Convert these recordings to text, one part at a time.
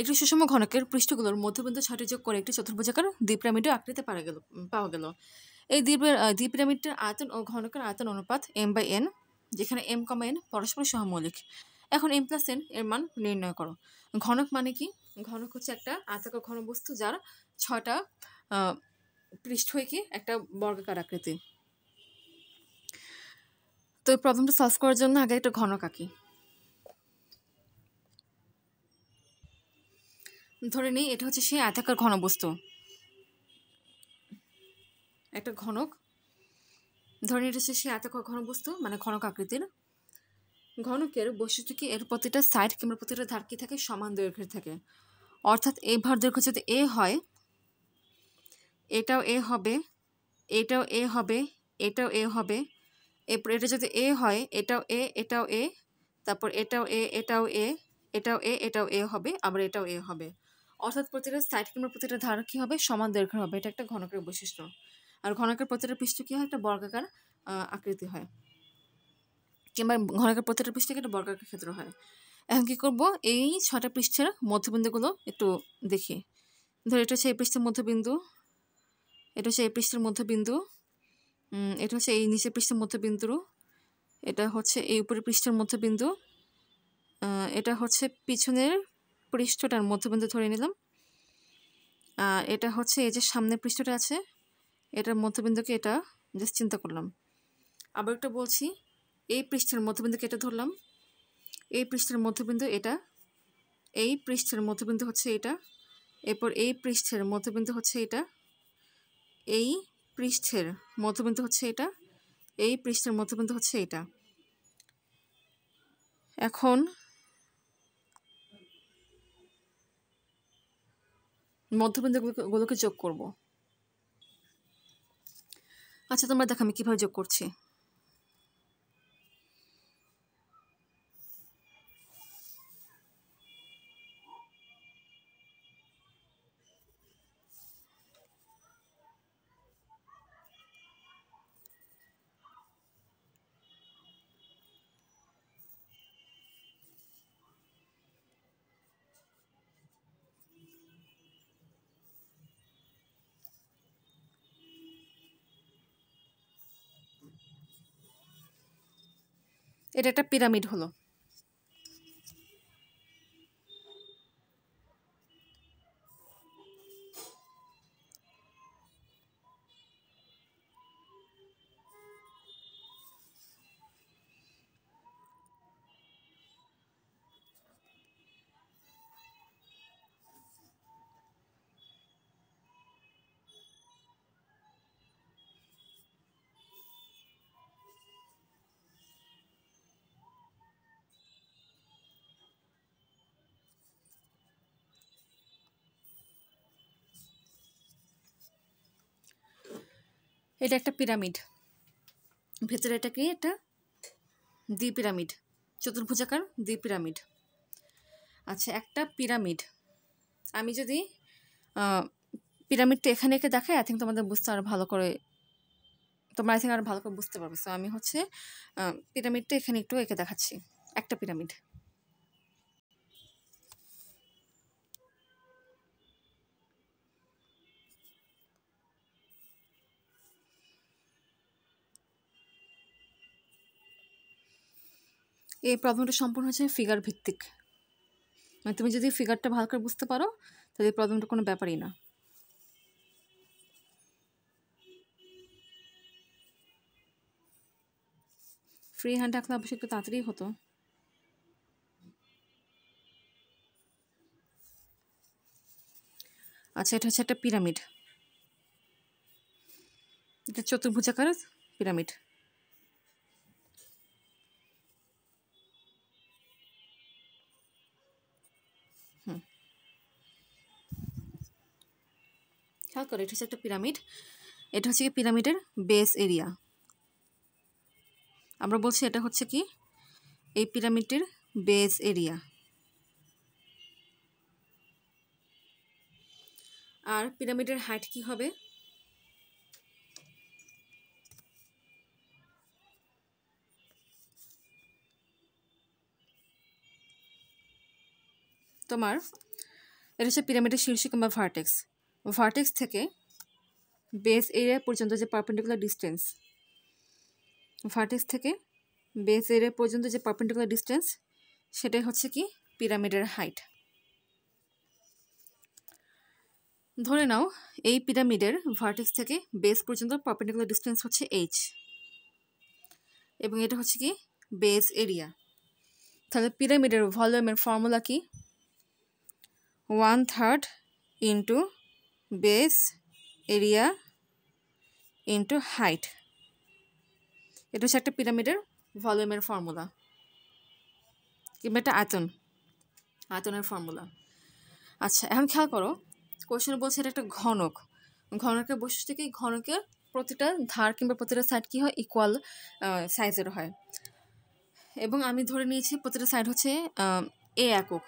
একটি সুষম ঘনকের পৃষ্ঠগুলোর মধ্যবিন্দু 6টি যোগ করে একটি চতুর্ভুজাকার দ্বিপিরামিডের আকৃতি পাওয়া গেল। এই দ্বিপিরামিডটির আয়তন ও ঘনকের আয়তন অনুপাত m/n, যেখানে m, n পরস্পর সহমৌলিক। এখন m+n এর মান নির্ণয় করো। ঘনক মানে কি? ঘনক হচ্ছে একটা আয়তাকার ঘনবস্তু যার 6টা পৃষ্ঠ কি একটা বর্গাকার আকৃতি। তো এই প্রবলেমটা সলভ করার জন্য আগে একটা ঘনক আঁকি। ধরে নিই এটা হচ্ছে সেই আয়তাকার ঘনবস্তু, একটা ঘনক। ধরে নিই এটা হচ্ছে সেই আয়তাকার ঘনবস্তু, মানে ঘনক আকৃতির। ঘনকের বৈশিষ্ট্য কি? এর প্রতিটা সাইড কিংবা প্রতিটা ধার কি থাকে? সমান দৈর্ঘ্যের থাকে। অর্থাৎ এই ভর দৈর্ঘ্য যদি a হয়, এটাও a হবে, এটাও a হবে, এটাও a হবে। এরপর এটা যদি a হয়, এটাও a, এটাও a, তারপর এটাও a, এটাও a, এটাও a, এটাও a হবে, আবার এটাও a হবে। অর্থাৎ প্রতিটা সাইড কিংবা প্রতিটা ধার কি হবে? সমান দৈর্ঘ্যের হবে। এটা একটা ঘনকের বৈশিষ্ট্য। আর ঘনকের প্রতিটা পৃষ্ঠ কি হয়? একটা বর্গাকার আকৃতি হয়, কিংবা ঘনকের প্রতিটা পৃষ্ঠে একটা বর্গাকার ক্ষেত্র হয়। এখন কি করব? এই 6টা পৃষ্ঠের মধ্যবিন্দুগুলো একটু দেখি। ধর এটা হচ্ছে এই পৃষ্ঠের মধ্যবিন্দু, এটা হচ্ছে এই পৃষ্ঠের মধ্যবিন্দু, এটা হচ্ছে এই নিচের পৃষ্ঠের মধ্যবিন্দু, এটা হচ্ছে এই উপরের পৃষ্ঠের মধ্যবিন্দু, এটা হচ্ছে পিছনের পৃষ্ঠটার মধ্যবিন্দু ধরে নিলাম, আর এটা হচ্ছে এই যে সামনের পৃষ্ঠটা আছে এটার মধ্যবিন্দুকে এটা জাস্ট চিন্তা করলাম। আবার একটা বলছি, এই পৃষ্ঠের মধ্যবিন্দুকে এটা ধরলাম, এই পৃষ্ঠের মধ্যবিন্দু এটা, এই পৃষ্ঠের মধ্যবিন্দু হচ্ছে এটা, এরপর এই পৃষ্ঠের মধ্যবিন্দু হচ্ছে এটা, এই পৃষ্ঠের মধ্যবিন্দু হচ্ছে এটা, এই পৃষ্ঠের মধ্যবিন্দু হচ্ছে এটা। এখন মধ্যবিন্দুগুলোকে যোগ করব। আচ্ছা তোমরা দেখো আমি কিভাবে যোগ করছি। এটা একটা পিরামিড হলো। এটা একটা পিরামিড, ভেতরে এটা কি? একটা দ্বিপিরামিড, চতুর্ভুজাকার দ্বিপিরামিড। আচ্ছা একটা পিরামিড, আমি যদি পিরামিডটা এখানে এঁকে দেখাই, আই থিঙ্ক তোমাদের বুঝতে আরো ভালো করে, তোমরা আই থিঙ্ক আরো ভালো করে বুঝতে পারবে। সো আমি হচ্ছে পিরামিডটা এখানে একটু এঁকে দেখাচ্ছি, একটা পিরামিড। এই প্রবলেমটা সম্পূর্ণ হচ্ছে ফিগার ভিত্তিক, মানে তুমি যদি ফিগারটা ভালো করে বুঝতে পারো তাহলে এই প্রবলেমটা কোনো ব্যাপারই না। ফ্রি হ্যান্ড রাখলে অবশ্যই একটু তাড়াতাড়ি হতো। আচ্ছা এটা হচ্ছে একটা পিরামিড, এটা চতুর্ভুজাকার পিরামিড। খেয়াল করো, এটা হচ্ছে একটা পিরামিড, এটা হচ্ছে কি পিরামিডের বেস এরিয়া। আমরা বলছি এটা হচ্ছে কি এই পিরামিডের বেস এরিয়া। আর পিরামিডের হাইট কি হবে? তোমার এটা হচ্ছে পিরামিডের শীর্ষ কিংবা ভার্টেক্স। ভার্টেক্স থেকে বেস এরিয়া পর্যন্ত যে পারপেন্ডিকুলার ডিস্টেন্স, ভার্টেক্স থেকে বেস এরিয়া পর্যন্ত যে পারপেন্ডিকুলার ডিস্টেন্স, সেটাই হচ্ছে কি পিরামিডের হাইট। ধরে নাও এই পিরামিডের ভার্টেক্স থেকে বেস পর্যন্ত পারপেন্ডিকুলার ডিস্টেন্স হচ্ছে h, এবং এটা হচ্ছে কি বেস এরিয়া। তাহলে পিরামিডের ভলিউমের ফর্মুলা কি? 1/3 into base area into height. এটা হচ্ছে একটা পিরামিডের ভলিউমের ফর্মুলা কিংবা একটা আয়তনের ফর্মুলা। আচ্ছা, এখন খেয়াল করো, কোশ্চেন বলছে এটা একটা ঘনক। ঘনকের বৈশিষ্ট্য কি? ঘনকের প্রতিটা ধার কিংবা প্রতিটা সাইড কি হয়? ইকুয়াল সাইজের হয়। এবং আমি ধরে নিয়েছি প্রতিটা সাইড হচ্ছে a একক।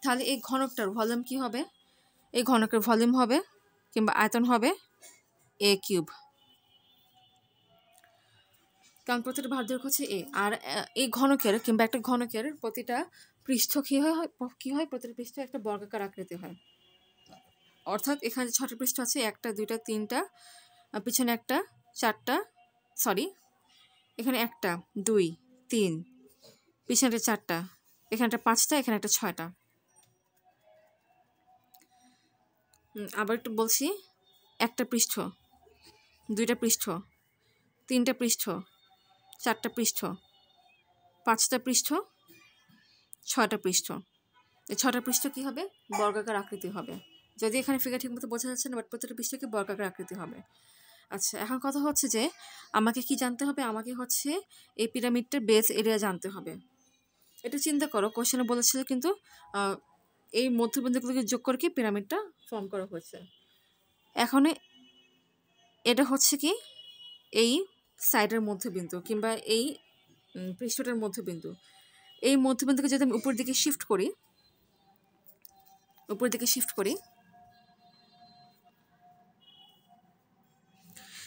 তাহলে এই ঘনকটার ভলিউম কি হবে? এই ঘনকের ভলিউম হবে কিংবা আয়তন হবে a³, কারণ প্রতিটা ভারদৈর্ঘ্য হচ্ছে a। আর এই ঘনকের কিংবা একটা ঘনকের প্রতিটা পৃষ্ঠ কি হয়? প্রতিটা পৃষ্ঠ একটা বর্গাকার আকৃতি হয়। অর্থাৎ এখানে যে 6টা পৃষ্ঠ আছে, 1টা 2টা 3টা, পিছনে একটা 4টা, সরি এখানে 1টা 2 3, পিছনে 4টা, এখানে একটা 5টা, এখানে একটা 6টা। আবার একটু বলছি, 1টা পৃষ্ঠ, 2টা পৃষ্ঠ, 3টা পৃষ্ঠ, 4টা পৃষ্ঠ, 5টা পৃষ্ঠ, 6টা পৃষ্ঠ। এই 6টা পৃষ্ঠ কি হবে? বর্গাকার আকৃতি হবে। যদি এখানে ফিগার ঠিকমতো বোঝা যাচ্ছে না, বাট প্রতিটা পৃষ্ঠ কি বর্গাকার আকৃতি হবে। আচ্ছা, এখন কথা হচ্ছে যে আমাকে কি জানতে হবে? আমাকে হচ্ছে এই পিরামিডটার বেস এরিয়া জানতে হবে। এটা চিন্তা করো, কোশ্চেনে বলেছিল কিন্তু এই মধ্যবিন্দুগুলোকে যোগ করে কি পিরামিডটা ফর্ম করা হয়েছে। এখন এটা হচ্ছে কি এই সাইডের মধ্যবিন্দু কিংবা এই পৃষ্ঠটার মধ্যবিন্দু। এই মধ্যবিন্দুকে যদি আমি উপর দিকে শিফট করি,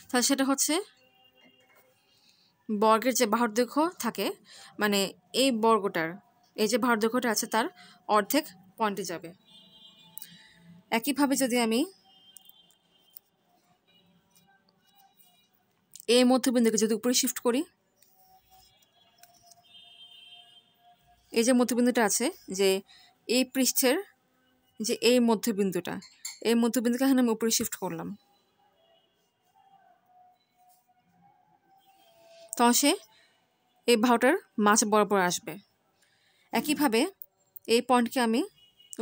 তাহলে সেটা হচ্ছে বর্গের যে বাহুর দৈর্ঘ্য থাকে, মানে এই বর্গটার এই যে বাহুর দৈর্ঘ্যটা আছে তার অর্ধেক পয়েন্টে যাবে। একইভাবে যদি আমি এই মধ্যবিন্দুকে যদি উপরে শিফট করি, এই যে মধ্যবিন্দুটা আছে, যে এই পৃষ্ঠের যে এই মধ্যবিন্দুটা, এই মধ্যবিন্দুকে এখানে আমি উপরে শিফট করলাম, তখন সে এই বাহুটার মাঝ বরাবর আসবে। একইভাবে এই পয়েন্টকে আমি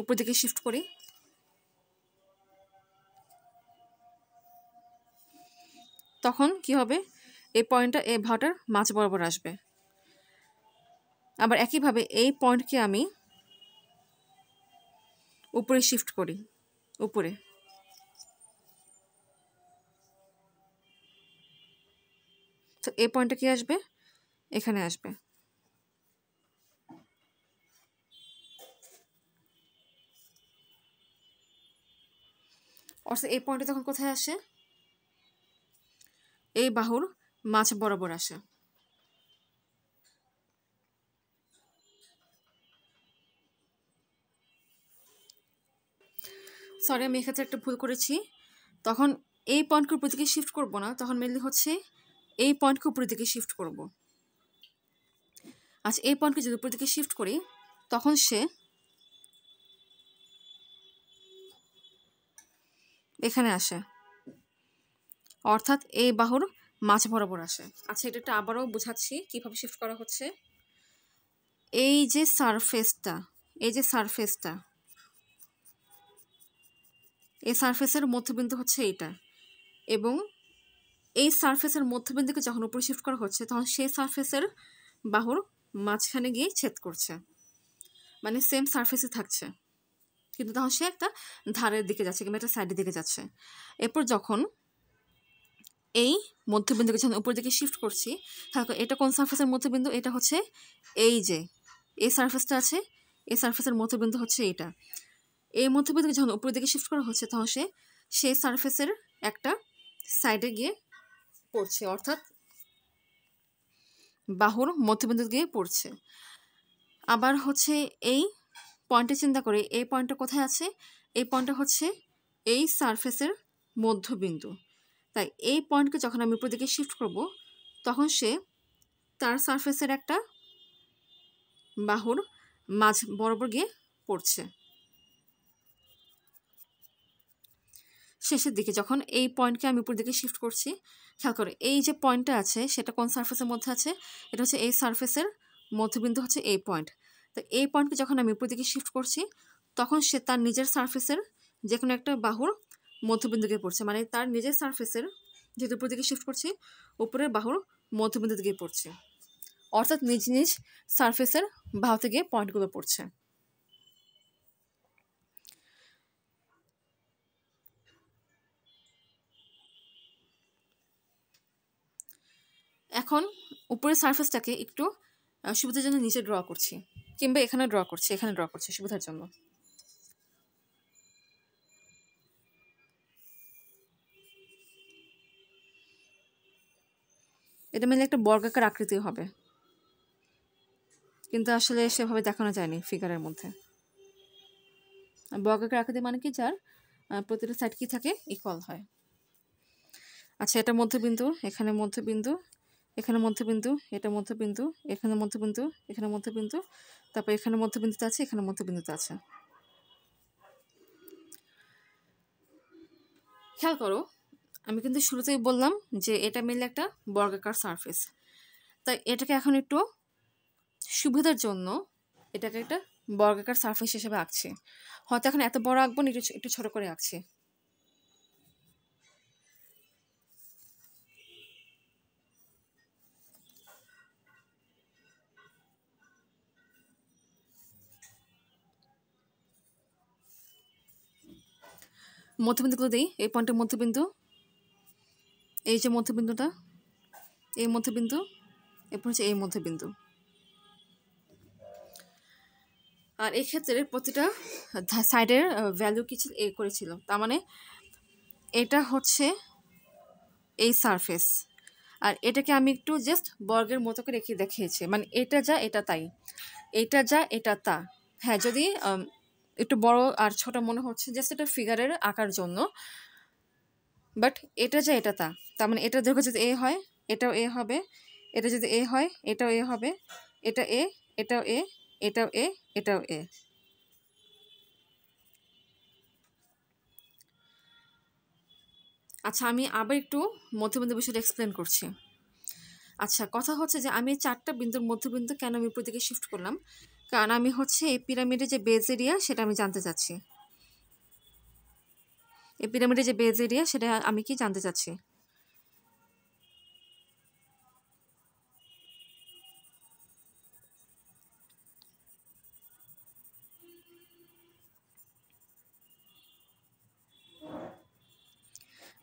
উপর দিকে শিফট করি, তখন কি হবে? এই পয়েন্টটা এই বাহুটার মাঝ বরাবর আসবে। আবার একইভাবে এই পয়েন্টকে আমি উপরে শিফট করি, উপরে, তো এই পয়েন্টটা কি আসবে? এখানে আসবে। অর্থাৎ এই পয়েন্টটা তখন কোথায় আসে? এই বাহুর মাঝ বরাবর আসে। সরি, আমি এক্ষেত্রে একটা ভুল করেছি। তখন এই পয়েন্টকে উপর দিকে শিফট করব না, তখন মেনলি হচ্ছে এই পয়েন্টকে উপর দিকে শিফট করব। আচ্ছা, এই পয়েন্টকে যদি উপর দিকে শিফট করি, তখন সে এখানে আসে, অর্থাৎ এই বাহুর মাঝ বরাবর আসে। আচ্ছা, এটা আবারও বোঝাচ্ছি কিভাবে শিফট করা হচ্ছে। এই যে সারফেসটা, এই সারফেসের মধ্যবিন্দু হচ্ছে এইটা, এবং এই সারফেসের মধ্যবিন্দুকে যখন উপরে শিফট করা হচ্ছে, তখন সেই সারফেসের বাহুর মাঝখানে গিয়ে ছেদ করছে, মানে সেম সারফেসে থাকছে, কিন্তু তখন সে একটা ধারের দিকে যাচ্ছে কিংবা একটা সাইডের দিকে যাচ্ছে। এরপর যখন এই মধ্যবিন্দুকে যখন উপর দিকে শিফট করছি, তাহলে এটা কোন সারফেসের মধ্যবিন্দু? এটা হচ্ছে এই যে এই সারফেসটা আছে, এই সারফেসের মধ্যবিন্দু হচ্ছে এইটা। এই মধ্যবিন্দুকে যখন উপর দিকে শিফট করা হচ্ছে, তখন সেই সারফেসের একটা সাইডে গিয়ে পড়ছে, অর্থাৎ বাহুর মধ্যবিন্দু গিয়ে পড়ছে। আবার হচ্ছে এই পয়েন্টে চিন্তা করি, এই পয়েন্টটা কোথায় আছে? এই পয়েন্টটা হচ্ছে এই সারফেসের মধ্যবিন্দু। তাই এই পয়েন্টকে যখন আমি উপর দিকে শিফট করব, তখন সে তার সারফেসের একটা বাহুর মাঝ বরাবর গিয়ে পড়ছে। শেষের দিকে যখন এই পয়েন্টকে আমি উপর দিকে শিফট করছি, খেয়াল করে এই যে পয়েন্টটা আছে সেটা কোন সারফেসের মধ্যে আছে? এটা হচ্ছে এই সারফেসের মধ্যবিন্দু হচ্ছে এই পয়েন্ট। তো এই পয়েন্টকে যখন আমি উপর দিকে শিফট করছি, তখন সে তার নিজের সারফেসের যে কোনো একটা বাহুর মধ্যবিন্দুকে পড়ছে, মানে তার নিজের সারফেসের যেহেতু উপর দিকে শিফট করছি, উপরের বাহুর মধ্যবিন্দু দিকে পড়ছে, অর্থাৎ নিজ নিজ সারফেসের বাহু থেকে পয়েন্টগুলো পড়ছে। এখন উপরের সারফেসটাকে একটু সুবিধার জন্য নিচে ড্র করছি, কিংবা এখানে ড্র করছি, এখানে ড্র করছি সুবিধার জন্য। এটা মিলে একটা বর্গাকার আকৃতি হবে, কিন্তু আসলে সেভাবে দেখানো যায়নি ফিগারের মধ্যে। বর্গাকার আকৃতি মানে কি? যার প্রতিটা সাইড কি থাকে? ইকুয়াল হয়। আচ্ছা, এটা মধ্যবিন্দু, এখানে মধ্যবিন্দু, এখানে মধ্যবিন্দু, এটা মধ্যবিন্দু, এখানে মধ্যবিন্দু, এখানে মধ্যবিন্দু, তারপর এখানে মধ্যবিন্দুতে আছে, এখানে মধ্যবিন্দুতে আছে। খেয়াল করো, আমি কিন্তু শুরুতেই বললাম যে এটা মিলে একটা বর্গাকার সারফেস। তাই এটাকে এখন একটু সুবিধার জন্য এটাকে একটা বর্গাকার সারফেস হিসেবে আঁকছি। হয়তো এখন এত বড় আঁকবো না, একটু ছোট করে আঁকছি। মধ্যবিন্দুগুলো দিই। এই পয়েন্টের মধ্যবিন্দু, এই যে মধ্যবিন্দুটা, এই মধ্যবিন্দু, এরপর হচ্ছে এই মধ্যবিন্দু। আর এই ক্ষেত্রে প্রতিটা সাইডের ভ্যালু কিছু এ করেছিল, তার মানে এটা হচ্ছে এই সারফেস, আর এটাকে আমি একটু জাস্ট বর্গের মতো করে রেখে দেখিয়েছি, মানে এটা যা এটা তাই, এটা যা এটা তা। হ্যাঁ, যদি একটু বড় আর ছোট মনে হচ্ছে জাস্ট এটা ফিগারের আঁকার জন্য, বাট এটা যা এটা তা। তার মানে এটা দৈর্ঘ্য যদি এ হয়, এটাও এ হবে, এটা যদি এ হয়, এটাও এ হবে, এটা এ, এটাও এ, এটাও এ, এটাও এ। আচ্ছা, আমি আবার একটু মধ্যবিন্দু বিষয়টা এক্সপ্লেন করছি। আচ্ছা, কথা হচ্ছে যে আমি 4টা বিন্দুর মধ্যবিন্দু কেন আমি উপর দিকে শিফট করলাম? কারণ আমি হচ্ছে এই পিরামিডের যে বেজ এরিয়া সেটা আমি জানতে চাচ্ছি। এই পিরামিডের যে বেজ এরিয়া সেটা আমি কি জানতে চাচ্ছি।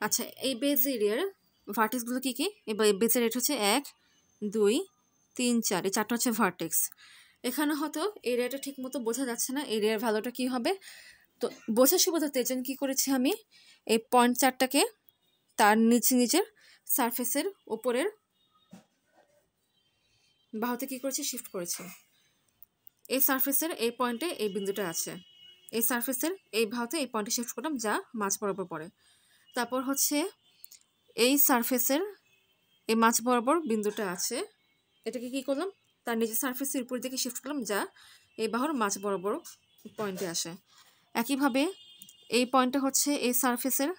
আচ্ছা, এই বেজ এরিয়ার ভার্টেক্সগুলো কী কী? এবার এই বেজের রেট হচ্ছে 1, 2, 3, 4, এই 4টা হচ্ছে ভার্টেক্স। এখানে হয়তো এরিয়াটা ঠিক মতো বোঝা যাচ্ছে না, এরিয়ার ভ্যালুটা কী হবে। তো বোঝার সুবিধাতে এর জন্য কী করেছি আমি, এই পয়েন্ট 4টাকে তার নিজের সারফেসের উপরের বাহুতে কী করেছি? শিফট করেছি। এই সারফেসের এই পয়েন্টে এই বিন্দুটা আছে, এই সারফেসের এই বাহুতে এই পয়েন্টে শিফট করলাম, যা মাঝ বরাবর পড়ে। তারপর হচ্ছে এই সারফেসের এই মাঝ বরাবর বিন্দুটা আছে, এটাকে কি করলাম? তার নিজের সারফেসের উপর দিকে শিফট করলাম, যা এই বাহুর মাঝ বরাবর পয়েন্টে আসে। একইভাবে এই পয়েন্টটা হচ্ছে এই সারফেসের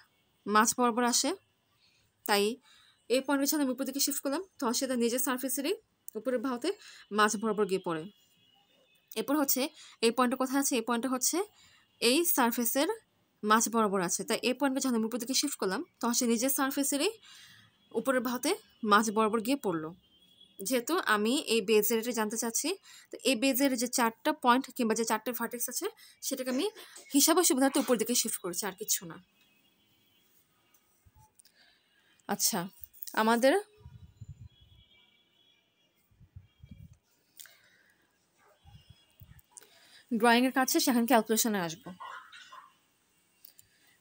মাঝ বরাবর আসে, তাই এই পয়েন্টের সাথে আমি উপর দিকে শিফট করলাম, তখন সেটা নিজের সারফেসেরই উপরের বাহুতে মাঝ বরাবর গিয়ে পড়ে। এরপর হচ্ছে এই পয়েন্টটা কোথায় আছে? এই পয়েন্টটা হচ্ছে এই সারফেসের মাঝ বরাবর আছে, তাই এই পয়েন্টকে যখন আমি উপর দিকে শিফট করলাম, তখন সে নিজের সারফেসেরই উপরের বাহুতে মাঝ বরাবর গিয়ে পড়লো। যেহেতু আমি এই বেজের এটা জানতে চাচ্ছি, তো এই বেজের যে 4টা পয়েন্ট কিংবা যে 4টে ভার্টেক্স আছে সেটাকে আমি হিসাবে সুবিধার্থে উপর দিকে শিফট করেছি, আর কিছু না। আচ্ছা, আমাদের ড্রয়িংয়ের কাছে সেখানে ক্যালকুলেশনে আসবো।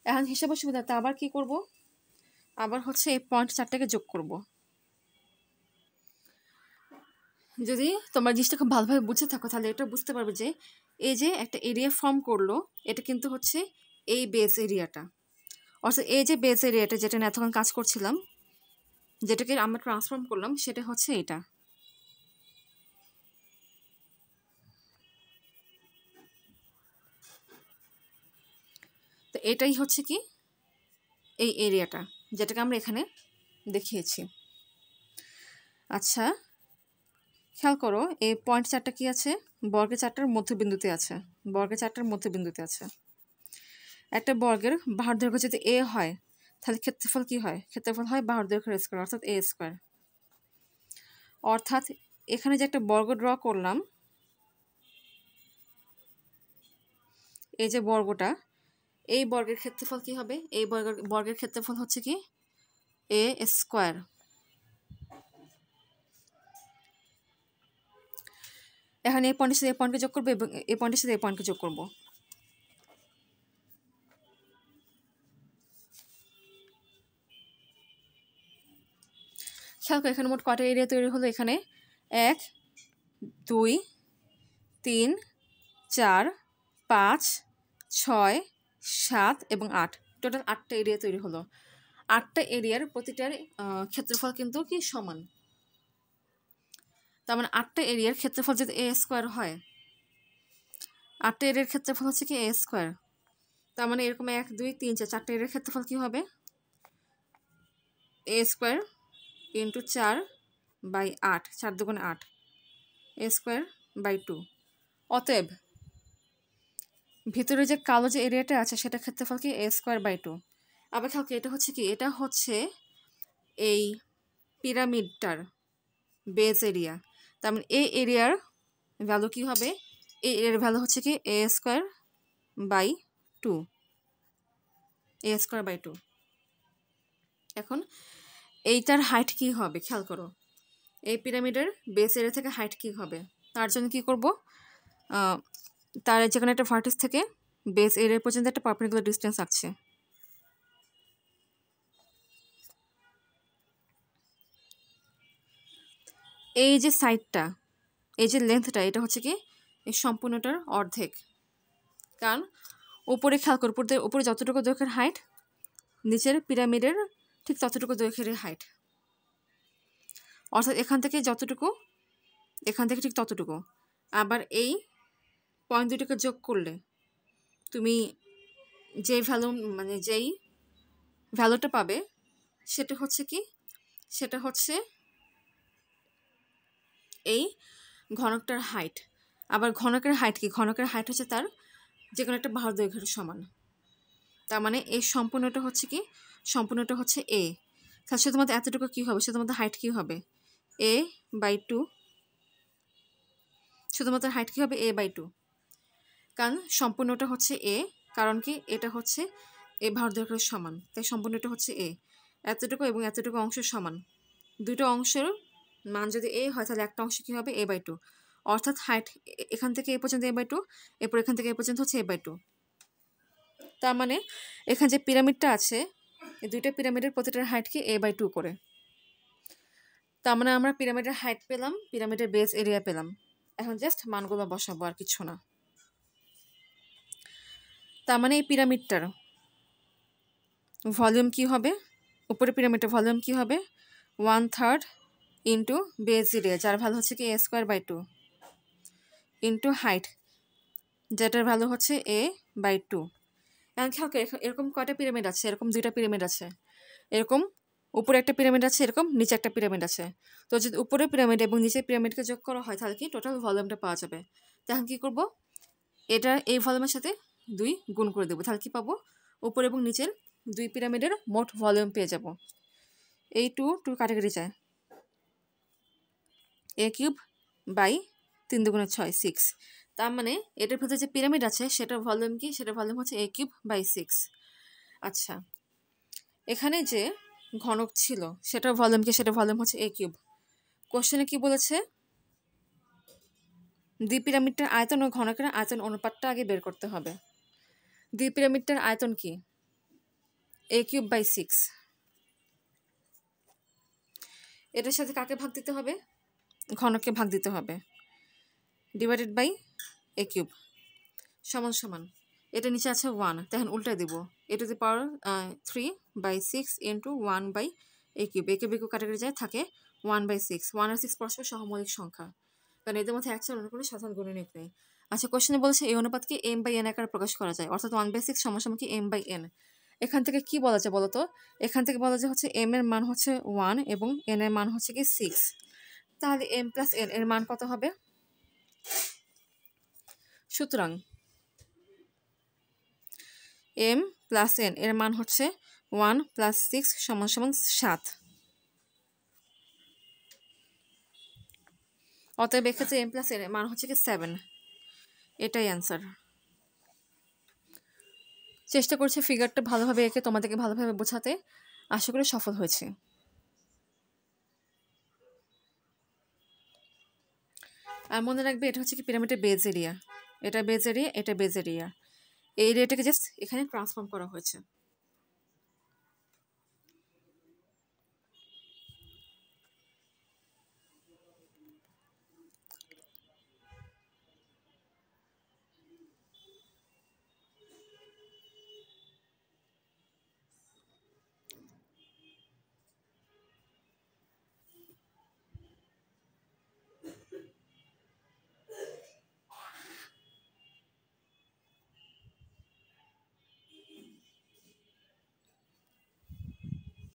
এখন হিসাবে সুবিধার্থে আবার কি করব? আবার হচ্ছে এই পয়েন্ট 4টাকে যোগ করব। যদি তোমরা জিনিসটা খুব ভালোভাবে বুঝে থাকো, তাহলে এটা বুঝতে পারবে যে এই যে একটা এরিয়া ফর্ম করলো, এটা কিন্তু হচ্ছে এই বেস এরিয়াটা, অর্থাৎ এই যে বেস এরিয়াটা যেটা নিয়ে এতক্ষণ কাজ করছিলাম, যেটাকে আমরা ট্রান্সফর্ম করলাম, সেটা হচ্ছে এটা। তো এটাই হচ্ছে কি এই এরিয়াটা, যেটাকে আমরা এখানে দেখিয়েছি। আচ্ছা, খেয়াল করো এই পয়েন্ট চারটা কি আছে, বর্গের চারটার মধ্যবিন্দুতে আছে, বর্গের চারটার মধ্যবিন্দুতে আছে। একটা বর্গের বাহুর দৈর্ঘ্য যদি এ হয়, তাহলে ক্ষেত্রফল কি হয়? ক্ষেত্রফল হয় বাহুর দৈর্ঘ্যের স্কয়ার, অর্থাৎ এ স্কয়ার। অর্থাৎ এখানে যে একটা বর্গ ড্র করলাম, এই যে বর্গটা, এই বর্গের ক্ষেত্রফল কি হবে? এই বর্গের ক্ষেত্রফল হচ্ছে কি এ স্কয়ার। এখন এই পয়েন্টের সাথে এই পয়েন্টকে যোগ করবো এবং এই পয়েন্টের সাথে এই পয়েন্টকে যোগ করবো। খেয়াল করো এখানে মোট কয়টা এরিয়া তৈরি হলো? এখানে 1 2 3 4 5 6 7 এবং 8, টোটাল 8টা এরিয়া তৈরি হলো। 8টা এরিয়ার প্রতিটার ক্ষেত্রফল কিন্তু কি সমান। তার মানে 8টা এরিয়ার ক্ষেত্রফল যদি এ স্কয়ার হয়, 8টা এরিয়ার ক্ষেত্রফল হচ্ছে কি এ স্কয়ার। তার মানে এরকম 1 2 3 4, 4টা এরিয়ার ক্ষেত্রফল কি হবে? এ স্কয়ার ইন্টু 4/8, 4 দুগুণে 8, এ স্কয়ার বাই 2। অতএব ভিতরে যে কালো যে এরিয়াটা আছে সেটা ক্ষেত্রফল কি এ স্কয়ার বাই 2। আবার খেয়াল এটা হচ্ছে কি, এটা হচ্ছে এই পিরামিডটার বেস এরিয়া। তার মানে এই এরিয়ার ভ্যালু কি হবে? এই এরিয়ার ভ্যালু হচ্ছে কি A square by 2, A square by 2। এখন এইটার হাইট কি হবে খেয়াল করো, এই পিরামিডের বেস এরিয়া থেকে হাইট কি হবে? তার জন্য কি করব, তার যেখানে একটা ভার্টেক্স থেকে বেস এরিয়া পর্যন্ত একটা পারপেন্ডিকুলার ডিসটেন্স আছে। এই যে সাইডটা, এই যে লেন্থটা, এটা হচ্ছে কি এই সম্পূর্ণটার অর্ধেক। কারণ উপরে খেয়াল করো, উপরে যতটুকু দৈর্ঘ্যের হাইট, নিচের পিরামিডের ঠিক ততটুকু দৈর্ঘ্যের হাইট। অর্থাৎ এখান থেকে যতটুকু, এখান থেকে ঠিক ততটুকু। আবার এই পয়েন্ট দুটোকে যোগ করলে তুমি যেই ভ্যালু, মানে যেই ভ্যালুটা পাবে সেটা হচ্ছে কি, সেটা হচ্ছে এই ঘনকটার হাইট। আবার ঘনকের হাইট কি? ঘনকের হাইট হচ্ছে তার যে কোনো একটা বাহুর দৈর্ঘ্যের সমান। তার মানে এই সম্পূর্ণটা হচ্ছে কি, সম্পূর্ণটা হচ্ছে এ। তাহলে শুধুমাত্র এতটুকু কি হবে? শুধুমাত্র হাইট কি হবে? এ বাই 2। শুধুমাত্র হাইট কি হবে? এ বাই 2। কারণ সম্পূর্ণটা হচ্ছে এ, কারণ কি এটা হচ্ছে এ বাহুর দৈর্ঘ্যের সমান, তাই সম্পূর্ণটা হচ্ছে এ। এতটুকু এবং এতটুকু অংশ সমান, দুটো অংশের মান যদি এ হয় তাহলে একটা অংশ কি হবে? এ বাই 2। অর্থাৎ হাইট এখান থেকে এ পর্যন্ত এ বাই 2, এরপর এখান থেকে এ পর্যন্ত হচ্ছে এ বাই 2। তার মানে এখানে যে পিরামিডটা আছে, এই দুইটা পিরামিডের প্রতিটার হাইট কি এ বাই 2 করে। তার মানে আমরা পিরামিডের হাইট পেলাম, পিরামিডের বেস এরিয়া পেলাম। এখন জাস্ট মানগুলো বসাবো, আর কিছু না। তার মানে এই পিরামিডটার ভলিউম কি হবে? উপরে পিরামিডটার ভলিউম কি হবে? 1/3 ইন্টু বেস এরিয়া, যার ভ্যালু হচ্ছে কি A square by 2, into height, যেটার ভ্যালু হচ্ছে এ বাই 2। এখন খেয়াল করে এরকম কয়টা পিরামিড আছে? এরকম দুইটা পিরামিড আছে। এরকম উপরে একটা পিরামিড আছে, এরকম নিচে একটা পিরামিড আছে। তো যদি উপরে পিরামিড এবং নিচের পিরামিডকে যোগ করা হয় তাহলে কি টোটাল ভলিউমটা পাওয়া যাবে। তখন কি করব, এটা এই ভলিউমের সাথে 2 গুণ করে দেবো, তাহলে কি পাবো? উপরে এবং নিচের দুই পিরামিডের মোট ভলিউম পেয়ে যাব। এই 2 কাটাকাটি যায়, এ কিউব বাই 3 দুগুণে 6, 6। তার মানে এটার ভেতরে যে পিরামিড আছে সেটার ভলিউম কি? সেটার ভলিউম হচ্ছে এ কিউব বাই 6। আচ্ছা, এখানে যে ঘনক ছিল সেটার ভলিউম কি? সেটার ভলিউম হচ্ছে এ কিউব। কোশ্চেনে কি বলেছে? দ্বি পিরামিডটার আয়তন ও ঘনকের আয়তন অনুপাতটা আগে বের করতে হবে। দ্বি পিরামিডটার আয়তন কি? এ কিউব বাই 6। এটার সাথে কাকে ভাগ দিতে হবে? ঘনককে ভাগ দিতে হবে, ডিভাইডেড বাই এ কিউব। সমান সমান এটা নিচে আছে 1, তখন উল্টায় দিব a to the power 3/6 into 1/a cube কাটাকাটি যায় থাকে 1/6 1 আর 6 পরস্পর সহমৌলিক সংখ্যা, কারণ এদের মধ্যে একসাথে অন্য কোনো সাধারণ গুণনীয়ক নেই। আচ্ছা, কোশ্চেনে বলেছে এই অনুপাতকে m/n আকারে প্রকাশ করা যায়, অর্থাৎ 1/6 সমান কি m/n। এখান থেকে কি বলা যায় বলতো? এখান থেকে বলা যায় হচ্ছে m এর মান হচ্ছে 1 এবং n এর মান হচ্ছে কি 6, তাহলে m প্লাস n এর মান কত হবে? সুতরাং m প্লাস n এর মান হচ্ছে 1 প্লাস 6 সমান 7। অতএব এক্ষেত্রে m প্লাস n এর মান হচ্ছে কি 7, এটাই অ্যান্সার। চেষ্টা করছি ফিগারটা ভালোভাবে এঁকে তোমাদেরকে ভালোভাবে বোঝাতে, আশা করি সফল হয়েছে। আর মনে রাখবে এটা হচ্ছে কি পিরামিডের বেজ এরিয়া, এটা বেজ এরিয়া, এটা বেজ এরিয়া। এই এরিয়াটাকে জাস্ট এখানে ট্রান্সফর্ম করা হয়েছে।